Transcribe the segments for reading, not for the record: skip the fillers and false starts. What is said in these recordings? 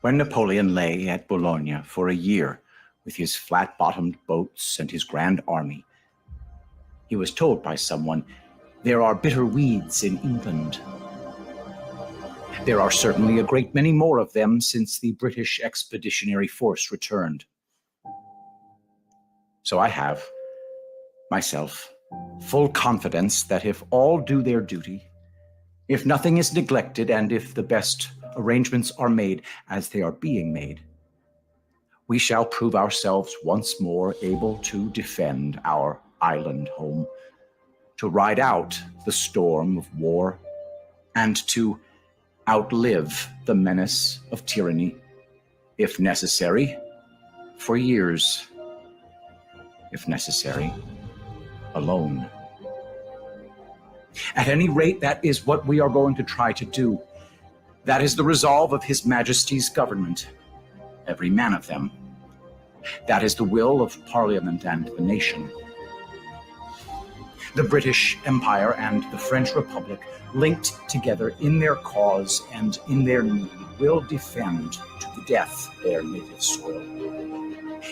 When Napoleon lay at Boulogne for a year with his flat-bottomed boats and his grand army, he was told by someone, "There are bitter weeds in England." There are certainly a great many more of them since the British Expeditionary Force returned. So I have, myself, full confidence that if all do their duty, if nothing is neglected, and if the best arrangements are made as they are being made, we shall prove ourselves once more able to defend our island home, to ride out the storm of war, and to outlive the menace of tyranny, if necessary, for years, if necessary, alone. At any rate, that is what we are going to try to do. That is the resolve of His Majesty's government, every man of them. That is the will of Parliament and the nation. The British Empire and the French Republic, linked together in their cause and in their need, will defend to the death their native soil,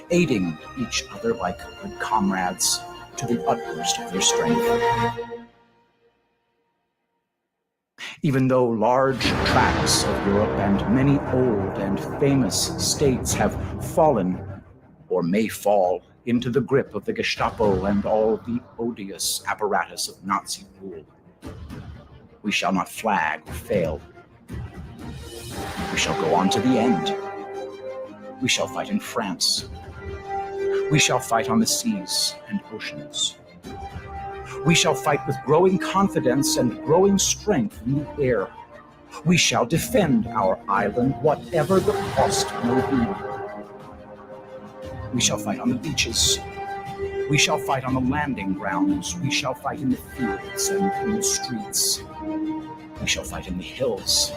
aiding each other like good comrades to the utmost of their strength. Even though large tracts of Europe and many old and famous states have fallen, or may fall, into the grip of the Gestapo and all the odious apparatus of Nazi rule, we shall not flag or fail. We shall go on to the end. We shall fight in France. We shall fight on the seas and oceans. We shall fight with growing confidence and growing strength in the air. We shall defend our island, whatever the cost may be. We shall fight on the beaches. We shall fight on the landing grounds. We shall fight in the fields and in the streets. We shall fight in the hills.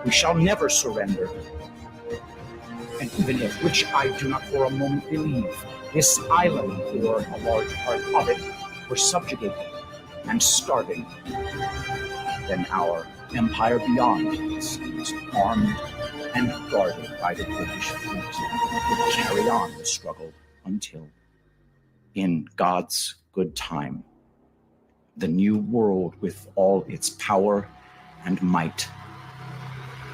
We shall never surrender. And even if, which I do not for a moment believe, this island, or a large part of it, were subjugated and starving, then our empire beyond is armed and guarded by the British fleet, will carry on the struggle until, in God's good time, the new world with all its power and might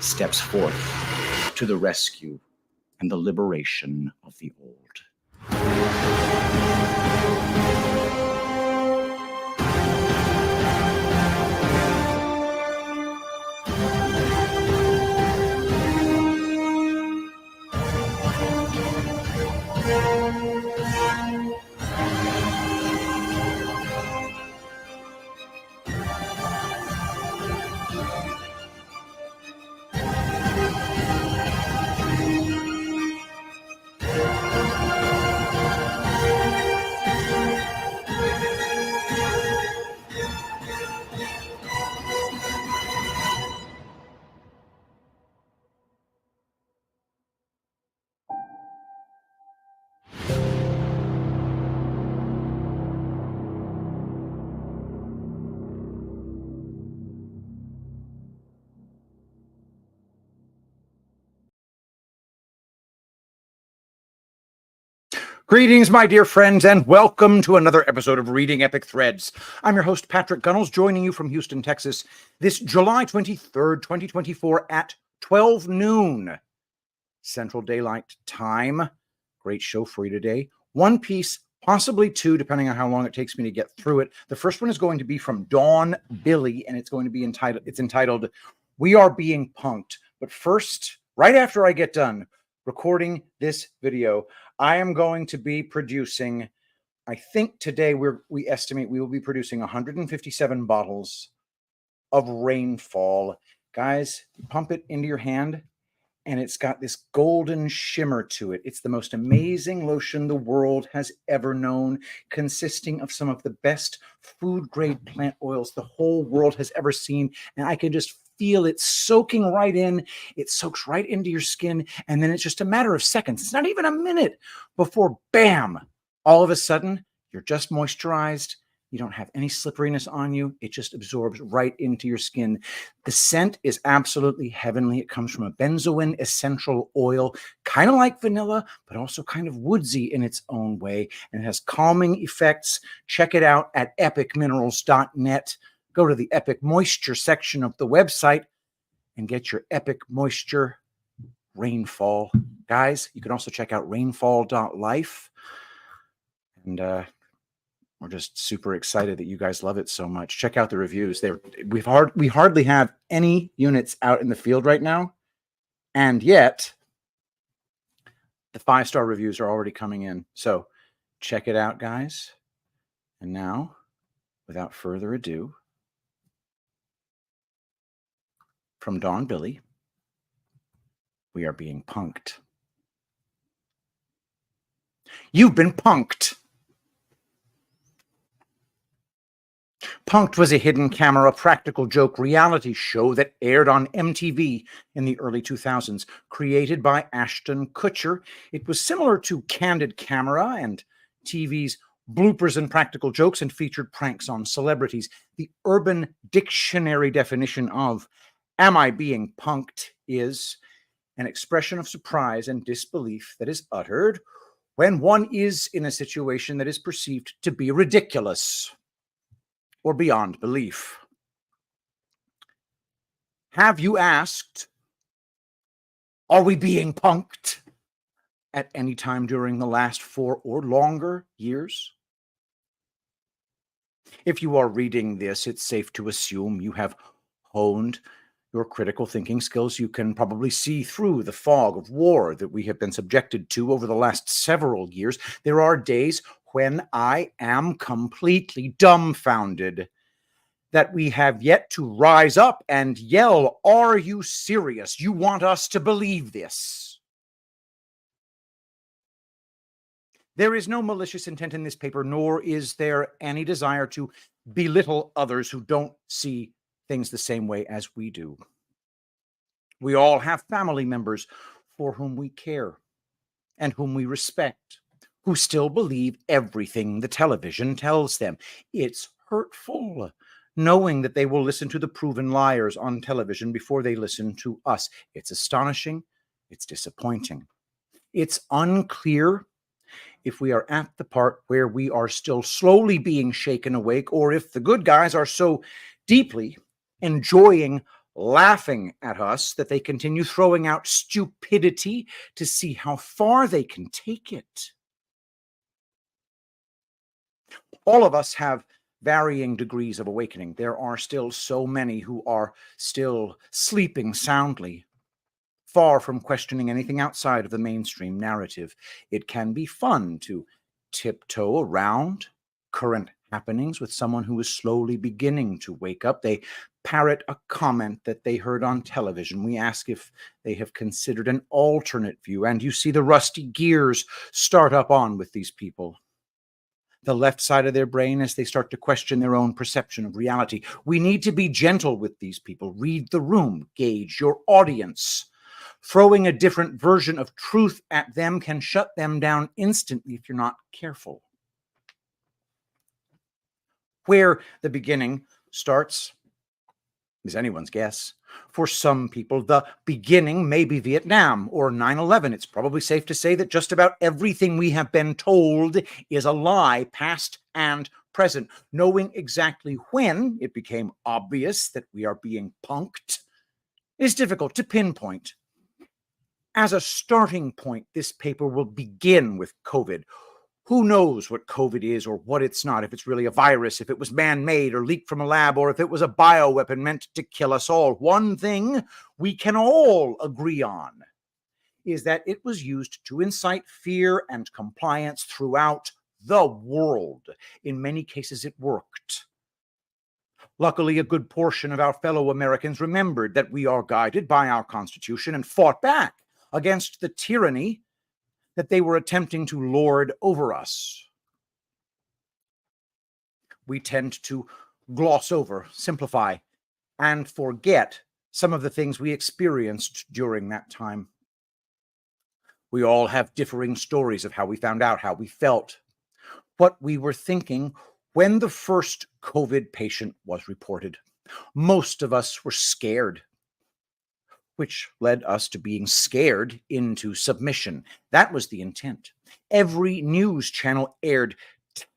steps forth to the rescue and the liberation of the old. Greetings, my dear friends, and welcome to another episode of Reading Epic Threads. I'm your host, Patrick Gunnels, joining you from Houston, Texas, this July 23rd, 2024 at 12 noon Central Daylight Time. Great show for you today. One piece, possibly two, depending on how long it takes me to get through it. The first one is going to be from Dawn Billie, and it's going to be entitled, "We Are Being Punked." But first, right after I get done recording this video, I am going to be producing, I think today we estimate we will be producing 157 bottles of Rainfall. Guys, you pump it into your hand and it's got this golden shimmer to it. It's the most amazing lotion the world has ever known, consisting of some of the best food-grade plant oils the whole world has ever seen. And I can just feel it soaking right in. It soaks right into your skin. And then it's just a matter of seconds. It's not even a minute before, bam, all of a sudden, you're just moisturized You don't have any slipperiness on you. It just absorbs right into your skin. The scent is absolutely heavenly. It comes from a benzoin essential oil, kind of like vanilla, but also kind of woodsy in its own way. And it has calming effects. Check it out at epicminerals.net. Go to the Epic Moisture section of the website and get your Epic Moisture Rainfall. Guys, you can also check out rainfall.life. And we're just super excited that you guys love it so much. Check out the reviews. We hardly have any units out in the field right now, and yet the 5-star reviews are already coming in. So check it out, guys. And now, without further ado, from Dawn Billie, we are being punked. You've been punked. Punked was a hidden camera practical joke reality show that aired on MTV in the early 2000s, created by Ashton Kutcher. It was similar to Candid Camera and TV's Bloopers and Practical Jokes, and featured pranks on celebrities. The Urban Dictionary definition of "am I being punked" is an expression of surprise and disbelief that is uttered when one is in a situation that is perceived to be ridiculous or beyond belief. Have you asked, are we being punked, at any time during the last 4 or longer years? If you are reading this, it's safe to assume you have honed your critical thinking skills. You can probably see through the fog of war that we have been subjected to over the last several years. There are days when I am completely dumbfounded that we have yet to rise up and yell, "Are you serious? You want us to believe this?" There is no malicious intent in this paper, nor is there any desire to belittle others who don't see things the same way as we do. We all have family members for whom we care and whom we respect, who still believe everything the television tells them. It's hurtful knowing that they will listen to the proven liars on television before they listen to us. It's astonishing. It's disappointing. It's unclear if we are at the part where we are still slowly being shaken awake, or if the good guys are so deeply enjoying laughing at us that they continue throwing out stupidity to see how far they can take it. All of us have varying degrees of awakening. There are still so many who are still sleeping soundly, far from questioning anything outside of the mainstream narrative. It can be fun to tiptoe around current happenings with someone who is slowly beginning to wake up. They parrot a comment that they heard on television. We ask if they have considered an alternate view, and you see the rusty gears start up on with these people. The left side of their brain as they start to question their own perception of reality. We need to be gentle with these people. Read the room, gauge your audience. Throwing a different version of truth at them can shut them down instantly if you're not careful. Where the beginning starts is anyone's guess. For some people, the beginning may be Vietnam or 9/11. It's probably safe to say that just about everything we have been told is a lie, past and present. Knowing exactly when it became obvious that we are being punked is difficult to pinpoint. As a starting point, this paper will begin with COVID. Who knows what COVID is or what it's not, if it's really a virus, if it was man-made or leaked from a lab, or if it was a bioweapon meant to kill us all. One thing we can all agree on is that it was used to incite fear and compliance throughout the world. In many cases, it worked. Luckily, a good portion of our fellow Americans remembered that we are guided by our Constitution and fought back against the tyranny that they were attempting to lord over us. We tend to gloss over, simplify, and forget some of the things we experienced during that time. We all have differing stories of how we found out, how we felt, what we were thinking, When the first COVID patient was reported, most of us were scared, which led us to being scared into submission. That was the intent. Every news channel aired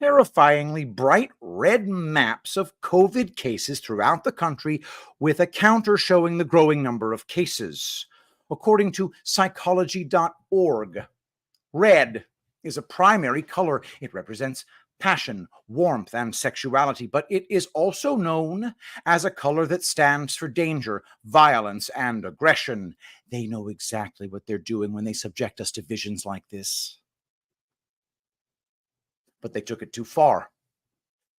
terrifyingly bright red maps of COVID cases throughout the country, with a counter showing the growing number of cases. According to psychology.org, red is a primary color. It represents passion, warmth, and sexuality, but it is also known as a color that stands for danger, violence, and aggression. They know exactly what they're doing when they subject us to visions like this. But they took it too far.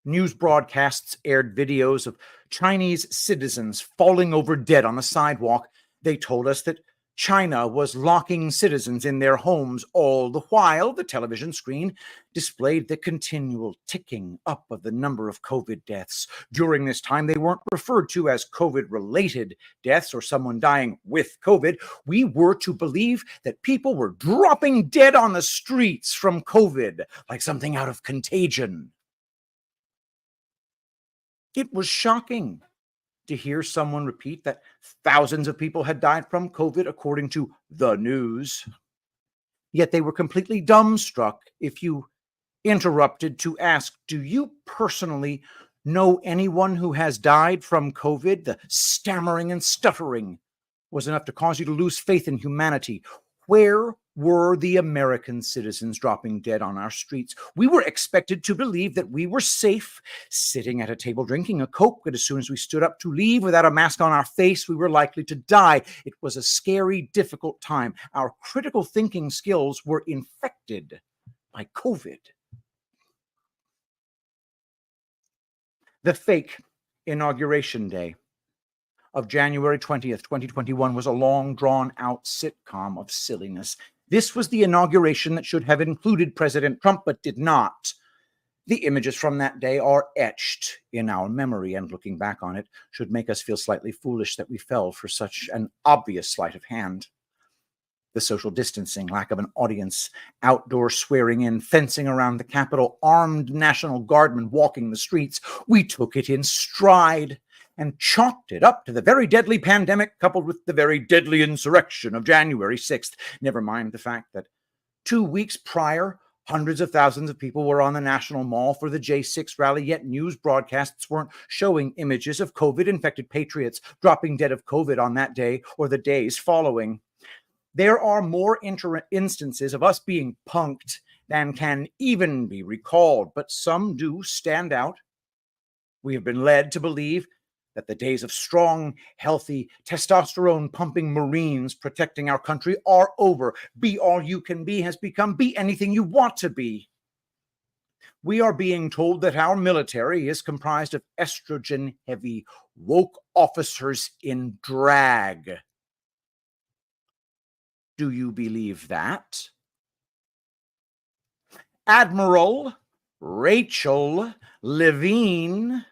News broadcasts aired videos of Chinese citizens falling over dead on the sidewalk. They told us that China was locking citizens in their homes. All the while, the television screen displayed the continual ticking up of the number of COVID deaths. During this time, they weren't referred to as COVID-related deaths or someone dying with COVID. We were to believe that people were dropping dead on the streets from COVID, like something out of Contagion. It was shocking to hear someone repeat that thousands of people had died from COVID, according to the news. Yet they were completely dumbstruck if you interrupted to ask, do you personally know anyone who has died from COVID? The stammering and stuttering was enough to cause you to lose faith in humanity. Where were the American citizens dropping dead on our streets? We were expected to believe that we were safe, sitting at a table drinking a Coke, but as soon as we stood up to leave without a mask on our face, we were likely to die. It was a scary, difficult time. Our critical thinking skills were infected by COVID. The fake inauguration day of January 20th, 2021 was a long, drawn-out sitcom of silliness. This was the inauguration that should have included President Trump, but did not. The images from that day are etched in our memory, and looking back on it should make us feel slightly foolish that we fell for such an obvious sleight of hand. The social distancing, lack of an audience, outdoor swearing in, fencing around the Capitol, armed National Guardmen walking the streets, we took it in stride and chalked it up to the very deadly pandemic coupled with the very deadly insurrection of January 6th. Never mind the fact that 2 weeks prior, hundreds of thousands of people were on the National Mall for the J6 rally, yet news broadcasts weren't showing images of COVID-infected patriots dropping dead of COVID on that day or the days following. There are more instances of us being punked than can even be recalled, but some do stand out. We have been led to believe that the days of strong, healthy, testosterone-pumping Marines protecting our country are over. Be all you can be has become be anything you want to be. We are being told that our military is comprised of estrogen-heavy, woke officers in drag. Do you believe that? Admiral Rachel Levine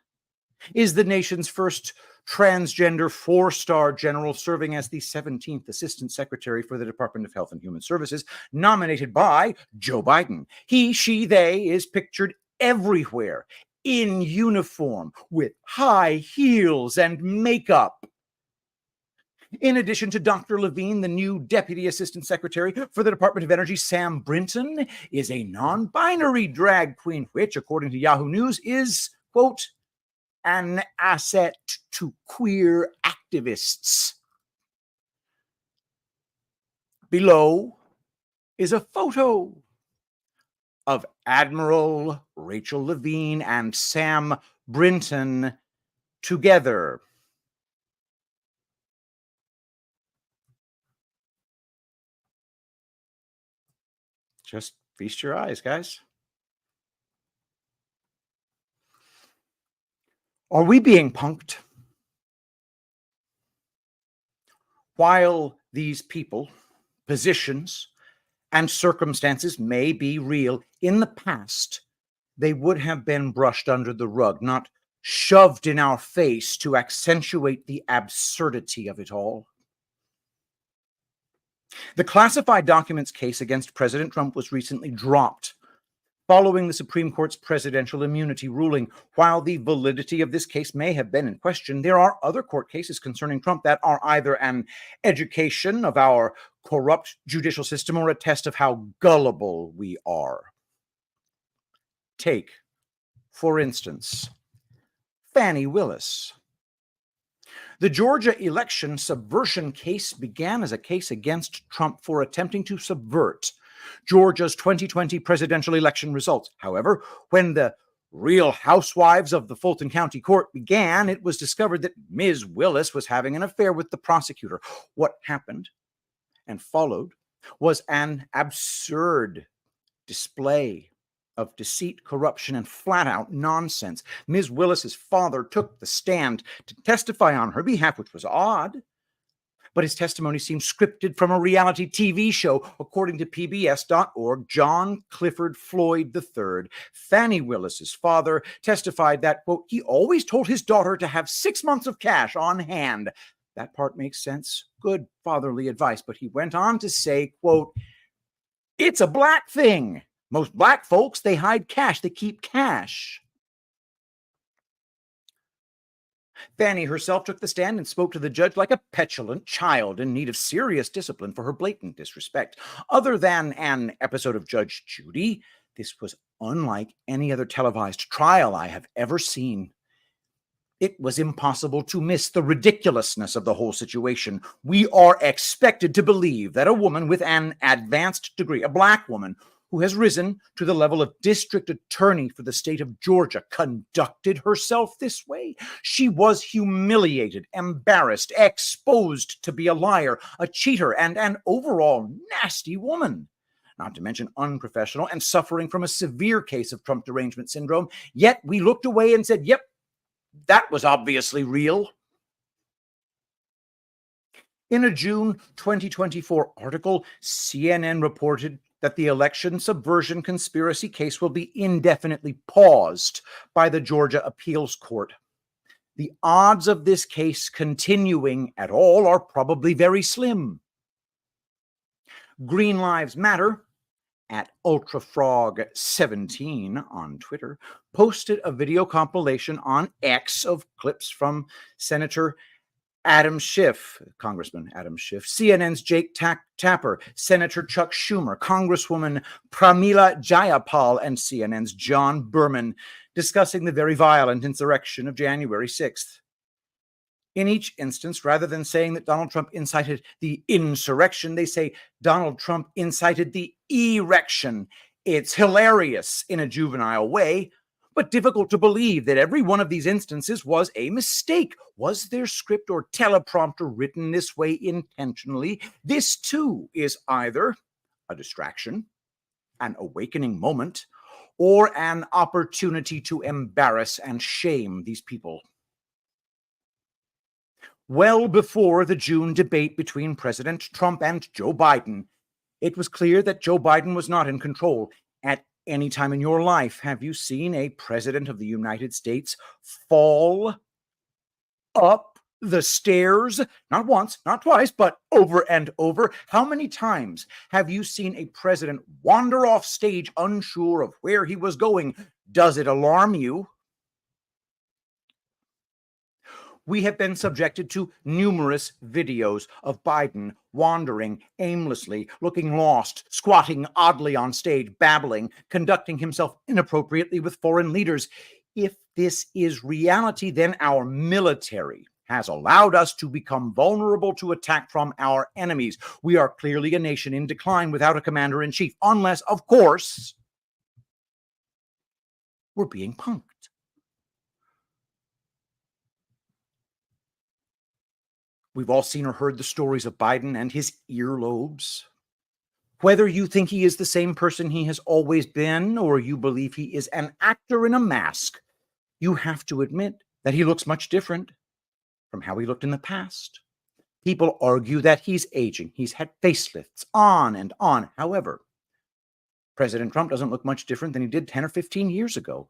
is the nation's first transgender four-star general, serving as the 17th Assistant Secretary for the Department of Health and Human Services, nominated by Joe Biden. He, she, they is pictured everywhere in uniform with high heels and makeup. In addition to Dr. Levine, the new Deputy Assistant Secretary for the Department of Energy, Sam Brinton, is a non-binary drag queen, which, according to Yahoo News, is, quote, an asset to queer activists. Below is a photo of Admiral Rachel Levine and Sam Brinton together. Just feast your eyes, guys. Are we being punked? While these people, positions, and circumstances may be real, in the past, they would have been brushed under the rug, not shoved in our face to accentuate the absurdity of it all. The classified documents case against President Trump was recently dropped Following the Supreme Court's presidential immunity ruling, while the validity of this case may have been in question, there are other court cases concerning Trump that are either an education of our corrupt judicial system or a test of how gullible we are. Take, for instance, Fani Willis. The Georgia election subversion case began as a case against Trump for attempting to subvert Georgia's 2020 presidential election results. However, when the Real Housewives of the Fulton County Court began, it was discovered that Ms. Willis was having an affair with the prosecutor. What happened and followed was an absurd display of deceit, corruption, and flat-out nonsense. Ms. Willis's father took the stand to testify on her behalf, which was odd, but his testimony seemed scripted from a reality TV show. According to PBS.org, John Clifford Floyd III, Fani Willis's father, testified that, quote, he always told his daughter to have 6 months of cash on hand. That part makes sense. Good fatherly advice. But he went on to say, quote, it's a black thing. Most black folks, they hide cash. They keep cash. Fani herself took the stand and spoke to the judge like a petulant child in need of serious discipline for her blatant disrespect. Other than an episode of Judge Judy, this was unlike any other televised trial I have ever seen. It was impossible to miss the ridiculousness of the whole situation. We are expected to believe that a woman with an advanced degree, a black woman, who has risen to the level of district attorney for the state of Georgia, conducted herself this way. She was humiliated, embarrassed, exposed to be a liar, a cheater, and an overall nasty woman. Not to mention unprofessional and suffering from a severe case of Trump derangement syndrome. Yet we looked away and said, yep, that was obviously real. In a June 2024 article, CNN reported that the election subversion conspiracy case will be indefinitely paused by the Georgia Appeals Court. The odds of this case continuing at all are probably very slim. Green Lives Matter, at UltraFrog17 on Twitter, posted a video compilation on X of clips from Senator Adam Schiff, Congressman Adam Schiff, CNN's Jake Tapper, Senator Chuck Schumer, Congresswoman Pramila Jayapal, and CNN's John Berman discussing the very violent insurrection of January 6th. In each instance, rather than saying that Donald Trump incited the insurrection, they say Donald Trump incited the erection. It's hilarious in a juvenile way, but difficult to believe that every one of these instances was a mistake. Was their script or teleprompter written this way intentionally? This, too, is either a distraction, an awakening moment, or an opportunity to embarrass and shame these people. Well before the June debate between President Trump and Joe Biden, it was clear that Joe Biden was not in control. At any time in your life, have you seen a president of the United States fall up the stairs? Not once, not twice, but over and over. How many times have you seen a president wander off stage unsure of where he was going? Does it alarm you? We have been subjected to numerous videos of Biden wandering aimlessly, looking lost, squatting oddly on stage, babbling, conducting himself inappropriately with foreign leaders. If this is reality, then our military has allowed us to become vulnerable to attack from our enemies. We are clearly a nation in decline without a commander-in-chief, unless, of course, we're being punked. We've all seen or heard the stories of Biden and his earlobes. Whether you think he is the same person he has always been, or you believe he is an actor in a mask, you have to admit that he looks much different from how he looked in the past. People argue that he's aging. He's had facelifts, on and on. However, President Trump doesn't look much different than he did 10 or 15 years ago.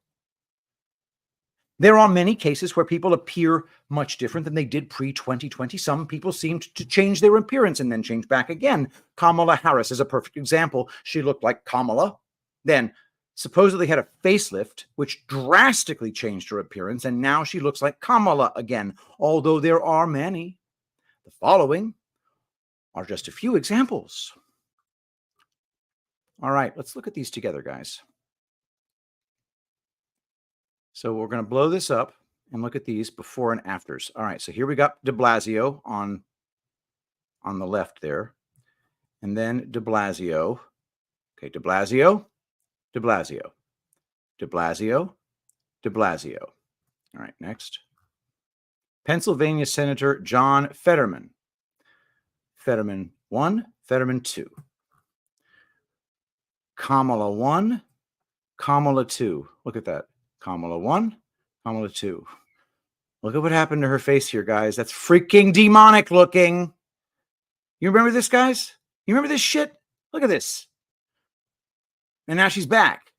There are many cases where people appear much different than they did pre-2020. Some people seemed to change their appearance and then change back again. Kamala Harris is a perfect example. She looked like Kamala. Then supposedly had a facelift, which drastically changed her appearance, and now she looks like Kamala again, although there are many. The following are just a few examples. All right, let's look at these together, guys. So we're going to blow this up and look at these before and afters. All right, so here we got de Blasio on the left there, and then de Blasio. Okay, de Blasio, de Blasio, de Blasio, de Blasio. All right, next. Pennsylvania Senator John Fetterman. Fetterman 1, Fetterman 2. Kamala 1, Kamala 2. Look at that. Kamala 1, Kamala 2. Look at what happened to her face here, guys. That's freaking demonic looking. You remember this, guys? You remember this shit? Look at this. And now she's back.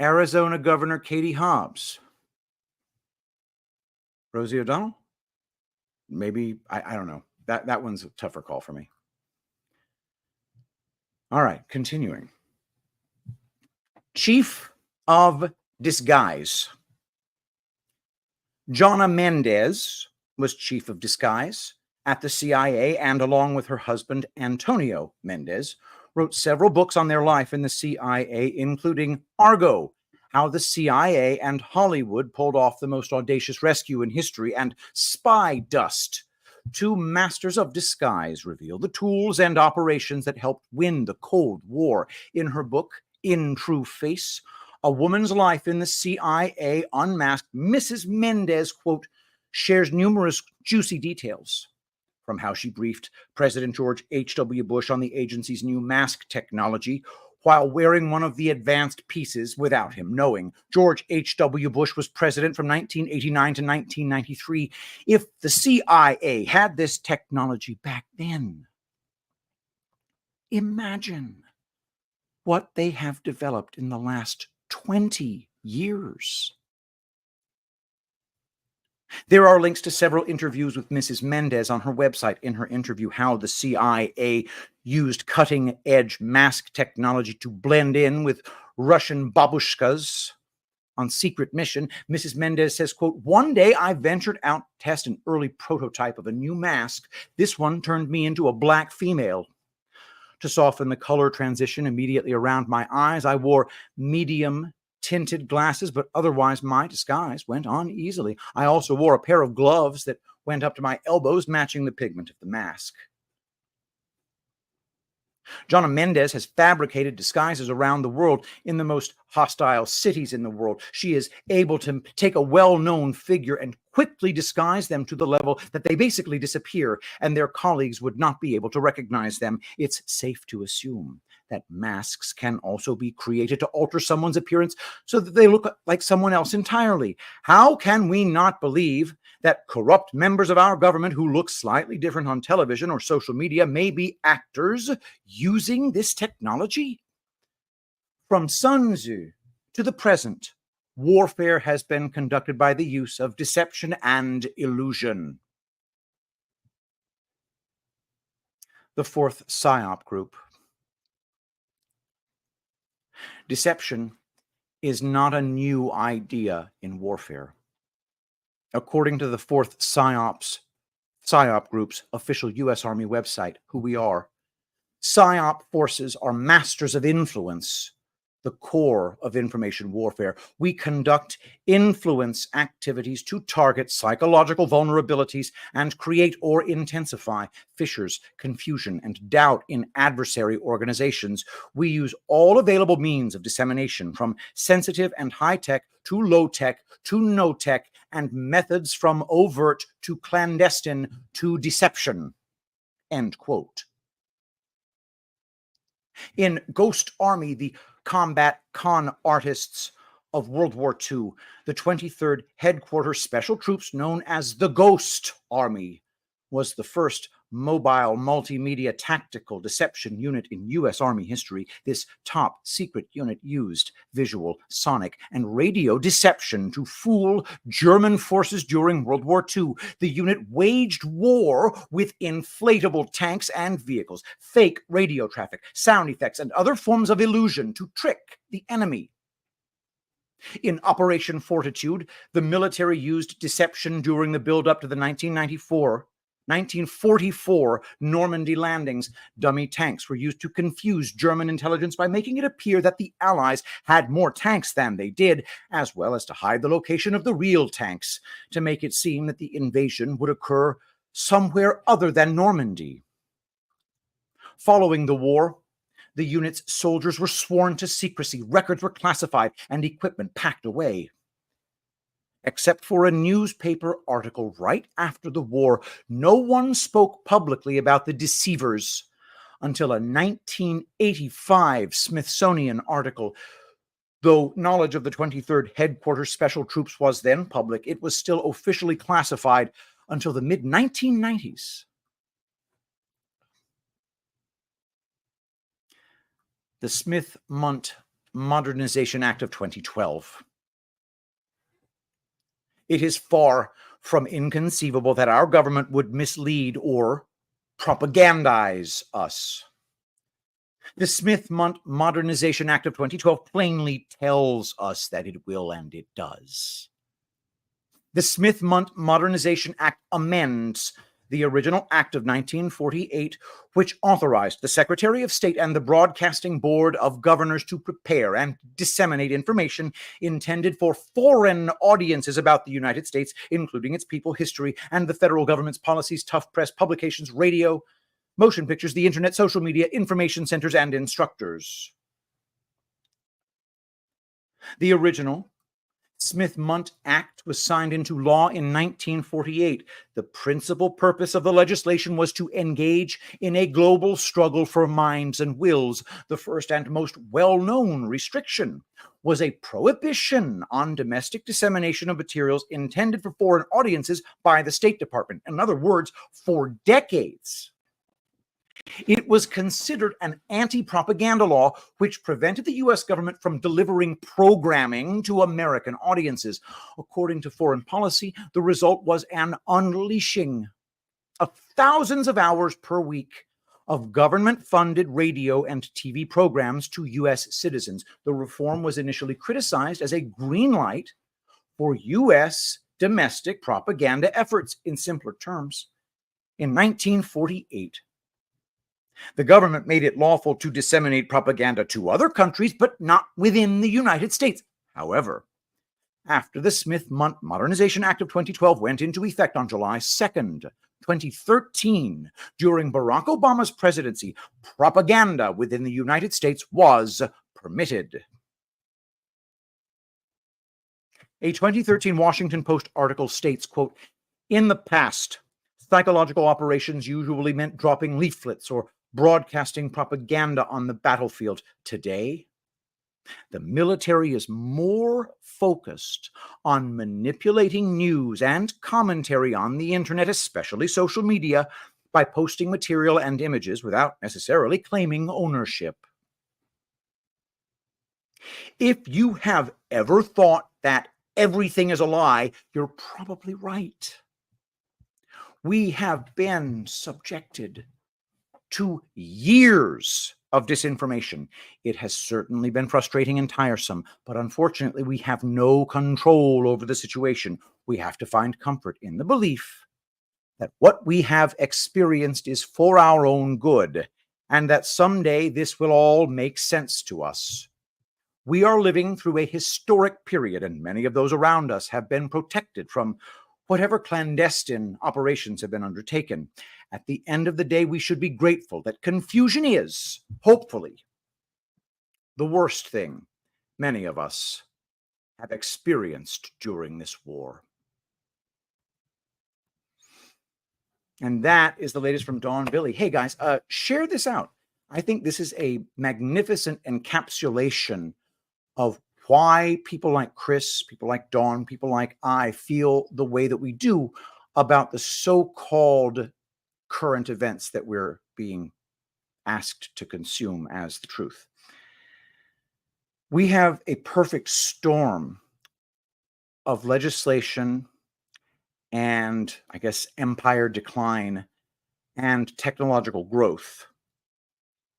Arizona Governor Katie Hobbs. Rosie O'Donnell? Maybe, I don't know. That one's a tougher call for me. All right, continuing. Chief of Disguise. Jonna Mendez was chief of disguise at the CIA, and along with her husband, Antonio Mendez, wrote several books on their life in the CIA, including Argo, How the CIA and Hollywood Pulled Off the Most Audacious Rescue in History, and Spy Dust. Two masters of disguise reveal the tools and operations that helped win the Cold War. In her book, In True Face, A Woman's Life in the CIA Unmasked, Mrs. Mendez, quote, shares numerous juicy details, from how she briefed President George H.W. Bush on the agency's new mask technology while wearing one of the advanced pieces without him knowing. George H.W. Bush was president from 1989 to 1993. If the CIA had this technology back then, imagine what they have developed in the last 20 years. There are links to several interviews with Mrs. Mendez on her website. In her interview, How the CIA Used Cutting-Edge Mask Technology to Blend In with Russian babushkas on Secret Mission, Mrs. Mendez says, quote, one day I ventured out to test an early prototype of a new mask. This one turned me into a black female. To soften the color transition immediately around my eyes, I wore medium tinted glasses, but otherwise my disguise went on easily. I also wore a pair of gloves that went up to my elbows, matching the pigment of the mask. Jonna Mendez has fabricated disguises around the world in the most hostile cities in the world. She is able to take a well-known figure and quickly disguise them to the level that they basically disappear, and their colleagues would not be able to recognize them. It's safe to assume that masks can also be created to alter someone's appearance so that they look like someone else entirely. How can we not believe that corrupt members of our government who look slightly different on television or social media may be actors using this technology? From Sun Tzu to the present, warfare has been conducted by the use of deception and illusion. The fourth PSYOP group. Deception is not a new idea in warfare. According to the fourth PSYOP group's official U.S. Army website, Who We Are, PSYOP forces are masters of influence, the core of information warfare. We conduct influence activities to target psychological vulnerabilities and create or intensify fissures, confusion, and doubt in adversary organizations. We use all available means of dissemination, from sensitive and high-tech to low-tech to no-tech, and methods from overt to clandestine to deception. End quote. In Ghost Army, the combat con artists of World War II, the 23rd Headquarters Special Troops, known as the Ghost Army, was the first mobile multimedia tactical deception unit in U.S. Army history, this top secret unit used visual, sonic, and radio deception to fool German forces during World War II. The unit waged war with inflatable tanks and vehicles, fake radio traffic, sound effects, and other forms of illusion to trick the enemy. In Operation Fortitude, the military used deception during the build-up to the 1944 Normandy landings. Dummy tanks were used to confuse German intelligence by making it appear that the Allies had more tanks than they did, as well as to hide the location of the real tanks, to make it seem that the invasion would occur somewhere other than Normandy. Following the war, the unit's soldiers were sworn to secrecy, records were classified, and equipment packed away. Except for a newspaper article right after the war, no one spoke publicly about the deceivers until a 1985 Smithsonian article. Though knowledge of the 23rd Headquarters Special Troops was then public, it was still officially classified until the mid-1990s. The Smith-Mundt Modernization Act of 2012. It is far from inconceivable that our government would mislead or propagandize us. The Smith-Mundt Modernization Act of 2012 plainly tells us that it will, and it does. The Smith-Mundt Modernization Act amends the original Act of 1948, which authorized the Secretary of State and the Broadcasting Board of Governors to prepare and disseminate information intended for foreign audiences about the United States, including its people, history, and the federal government's policies, tough press, publications, radio, motion pictures, the internet, social media, information centers, and instructors. The original Smith-Mundt Act was signed into law in 1948. The principal purpose of the legislation was to engage in a global struggle for minds and wills. The first and most well-known restriction was a prohibition on domestic dissemination of materials intended for foreign audiences by the State Department. In other words, for decades, it was considered an anti-propaganda law which prevented the U.S. government from delivering programming to American audiences. According to Foreign Policy, the result was an unleashing of thousands of hours per week of government-funded radio and TV programs to U.S. citizens. The reform was initially criticized as a green light for U.S. domestic propaganda efforts. In simpler terms, in 1948, the government made it lawful to disseminate propaganda to other countries, but not within the United States. However, after the Smith-Mundt Modernization Act of 2012 went into effect on July 2nd, 2013, during Barack Obama's presidency, propaganda within the United States was permitted. A 2013 Washington Post article states, quote, "In the past, psychological operations usually meant dropping leaflets or broadcasting propaganda on the battlefield. Today, the military is more focused on manipulating news and commentary on the internet, especially social media, by posting material and images without necessarily claiming ownership." If you have ever thought that everything is a lie, you're probably right. We have been subjected to years of disinformation. It has certainly been frustrating and tiresome, but unfortunately, we have no control over the situation. We have to find comfort in the belief that what we have experienced is for our own good, and that someday this will all make sense to us. We are living through a historic period, and many of those around us have been protected from whatever clandestine operations have been undertaken. At the end of the day, we should be grateful that confusion is, hopefully, the worst thing many of us have experienced during this war. And that is the latest from Dawn Billie. Hey guys, share this out. I think this is a magnificent encapsulation of why people like Chris, people like Dawn, people like I feel the way that we do about the so-called current events that we're being asked to consume as the truth. We have a perfect storm of legislation and, I guess, empire decline and technological growth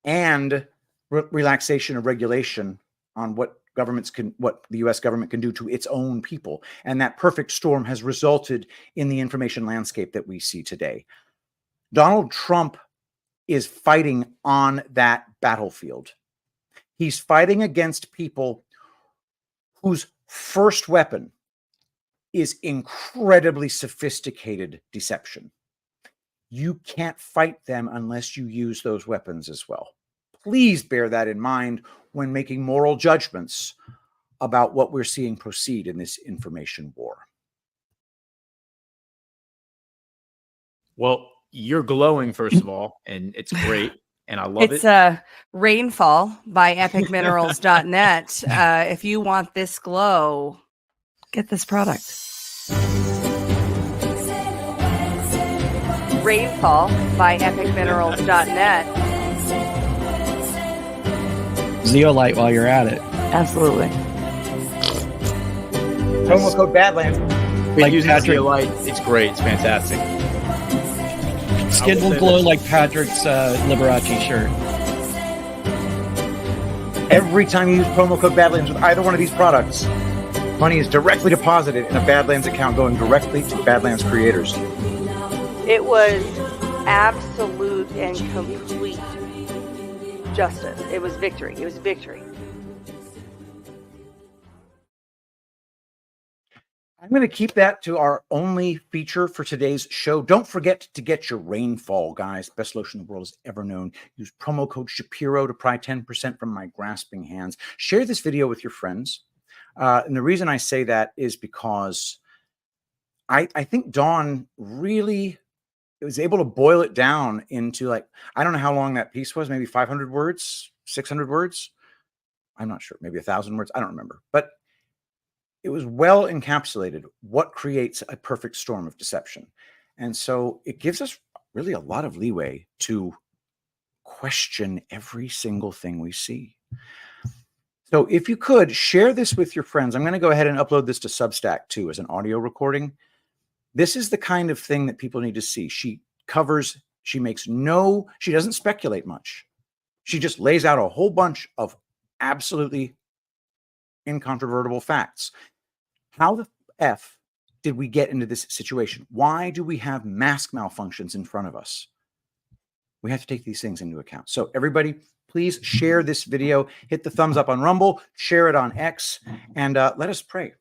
and relaxation of regulation on what the US government can do to its own people. And that perfect storm has resulted in the information landscape that we see today. Donald Trump is fighting on that battlefield. He's fighting against people whose first weapon is incredibly sophisticated deception. You can't fight them unless you use those weapons as well. Please bear that in mind when making moral judgments about what we're seeing proceed in this information war. Well, you're glowing, first of all, and it's great. And I love it. It's Rainfall by epicminerals.net. If you want this glow, get this product. Rainfall by epicminerals.net. Zeolite while you're at it. Absolutely. Promo code Badlands. Like using Zeolite, it's great. It's fantastic. Skin will glow like Patrick's Liberace shirt. Every time you use promo code Badlands with either one of these products, money is directly deposited in a Badlands account going directly to Badlands creators. It was absolute and complete justice. It was victory. It was victory. I'm going to keep that to our only feature for today's show. Don't forget to get your Rainfall, guys. Best lotion the world has ever known. Use promo code Shapiro to pry 10% from my grasping hands. Share this video with your friends. And the reason I say that is because I think Dawn really was able to boil it down into, like, I don't know how long that piece was, maybe 500 words, 600 words. I'm not sure, maybe 1,000 words. I don't remember. But it was well encapsulated what creates a perfect storm of deception. And so it gives us really a lot of leeway to question every single thing we see. So if you could share this with your friends, I'm going to go ahead and upload this to Substack too as an audio recording. This is the kind of thing that people need to see. She doesn't speculate much. She just lays out a whole bunch of absolutely incontrovertible facts. How the F did we get into this situation? Why do we have mask malfunctions in front of us? We have to take these things into account. So everybody, please share this video, hit the thumbs up on Rumble, share it on X, and let us pray.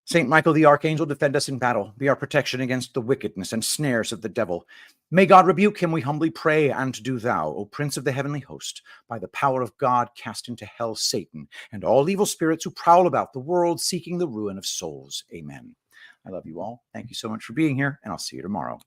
Saint Michael the Archangel, defend us in battle. Be our protection against the wickedness and snares of the devil. May God rebuke him, we humbly pray, and do thou, O Prince of the heavenly host, by the power of God, cast into hell Satan and all evil spirits who prowl about the world seeking the ruin of souls. Amen. I love you all. Thank you so much for being here, and I'll see you tomorrow.